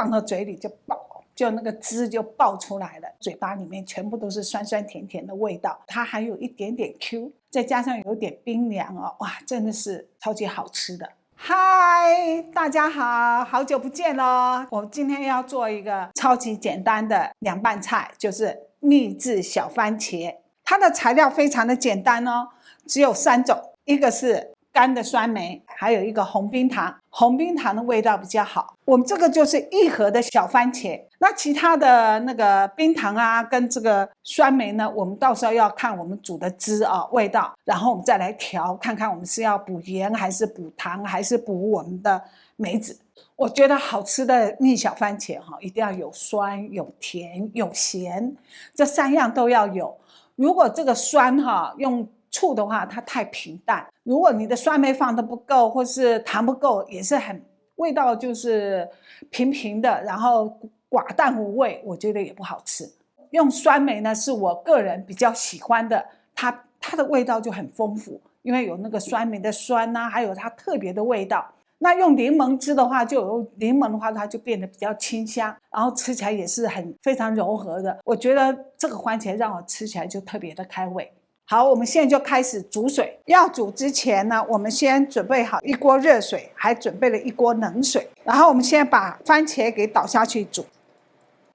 放到嘴里就爆，就那个汁就爆出来了，嘴巴里面全部都是酸酸甜甜的味道，它还有一点点 Q， 再加上有点冰凉哦，哇，真的是超级好吃的。嗨，大家好，好久不见咯！我今天要做一个超级简单的凉拌菜，就是秘制小番茄。它的材料非常的简单哦，只有3种，一个是干的酸梅，还有一个红冰糖。红冰糖的味道比较好。我们这个就是1盒的小番茄，那其他的那个冰糖啊，跟这个酸梅呢，我们到时候要看我们煮的汁啊味道，然后我们再来调，看看我们是要补盐还是补糖，还是补我们的梅子。我觉得好吃的蜜小番茄哈，一定要有酸、有甜、有咸，这3样都要有。如果这个酸哈用醋的话，它太平淡。如果你的酸梅放的不够，或是糖不够，也是很味道就是平平的，然后寡淡无味，我觉得也不好吃。用酸梅呢，是我个人比较喜欢的，它的味道就很丰富，因为有那个酸梅的酸啊，还有它特别的味道。那用柠檬汁的话，就有柠檬的话，它就变得比较清香，然后吃起来也是非常柔和的。我觉得这个番茄让我吃起来就特别的开胃。好，我们现在就开始煮水。要煮之前呢，我们先准备好1锅热水，还准备了1锅冷水。然后我们先把番茄给倒下去煮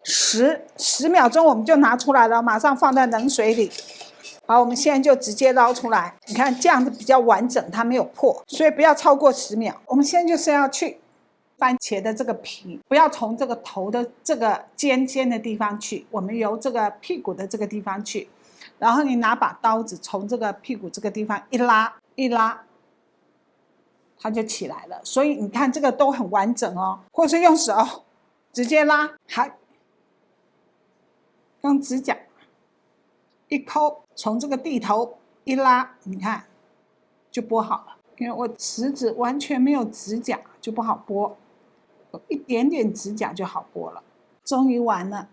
10秒钟，我们就拿出来了，马上放在冷水里。好，我们现在就直接捞出来。你看这样子比较完整，它没有破，所以不要超过10秒。我们现在就是要去番茄的这个皮，不要从这个头的这个尖的地方去，我们由这个屁股的这个地方去。然后你拿把刀子从这个屁股这个地方一拉，它就起来了。所以你看这个都很完整哦，或是用手直接拉，还用指甲一抠，从这个地头一拉，你看就剥好了。因为我食指完全没有指甲，就不好剥，有一点点指甲就好剥了。终于完了，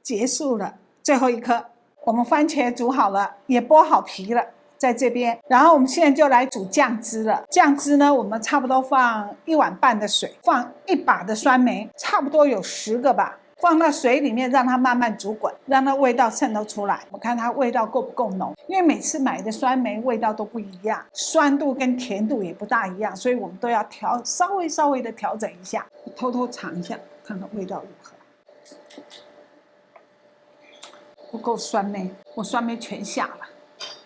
结束了，最后1颗。我们番茄煮好了，也剥好皮了，在这边。然后我们现在就来煮酱汁了。酱汁呢，我们差不多放1碗半的水，放1把的酸梅，差不多有10个吧，放到水里面让它慢慢煮滚，让它味道渗透出来。我看它味道够不够浓，因为每次买的酸梅味道都不一样，酸度跟甜度也不大一样，所以我们都要稍微的调整一下。我偷偷尝一下，看看味道如何。不够酸梅，我酸梅全下了，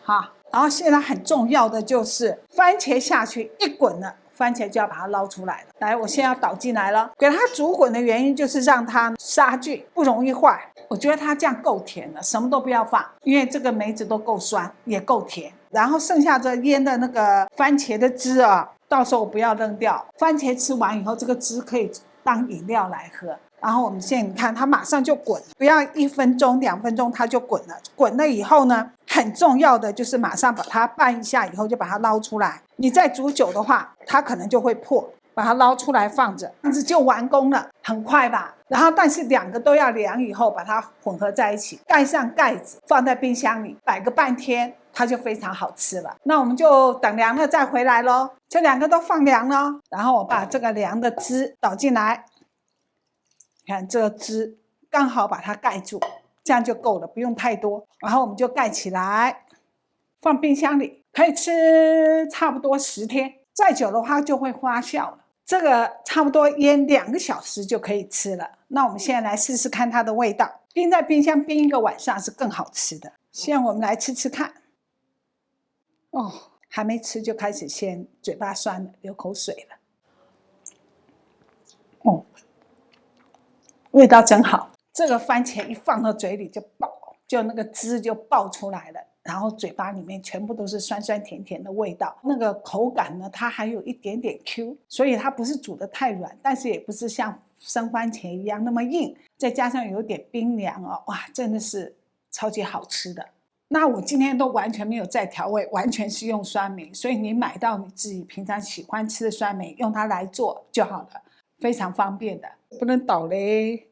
好。然后现在很重要的就是番茄下去一滚了，番茄就要把它捞出来了。来，我现在要倒进来了。给它煮滚的原因就是让它杀菌，不容易坏。我觉得它这样够甜了，什么都不要放，因为这个梅子都够酸，也够甜。然后剩下这腌的那个番茄的汁啊，到时候不要扔掉。番茄吃完以后，这个汁可以当饮料来喝。然后我们现在你看它马上就滚，不要1分钟2分钟它就滚了。滚了以后呢，很重要的就是马上把它拌一下以后就把它捞出来。你再煮久的话，它可能就会破，把它捞出来放着，这样子就完工了，很快吧。然后但是2个都要凉以后把它混合在一起，盖上盖子，放在冰箱里摆个半天，它就非常好吃了。那我们就等凉了再回来咯。这2个都放凉了，然后我把这个凉的汁倒进来。看这个汁刚好把它盖住，这样就够了，不用太多。然后我们就盖起来，放冰箱里，可以吃差不多10天，再久的话就会发酵了。这个差不多腌2个小时就可以吃了。那我们现在来试试看它的味道，冰在冰箱冰1个晚上是更好吃的。现在我们来吃吃看。哦，还没吃就开始先嘴巴酸了，流口水了。哦。味道真好，这个番茄一放到嘴里就爆，就那个汁就爆出来了，然后嘴巴里面全部都是酸酸甜甜的味道。那个口感呢，它还有一点点 Q， 所以它不是煮得太软，但是也不是像生番茄一样那么硬，再加上有点冰凉哦，哇，真的是超级好吃的。那我今天都完全没有再调味，完全是用酸梅，所以你买到你自己平常喜欢吃的酸梅，用它来做就好了，非常方便的。不能倒嘞。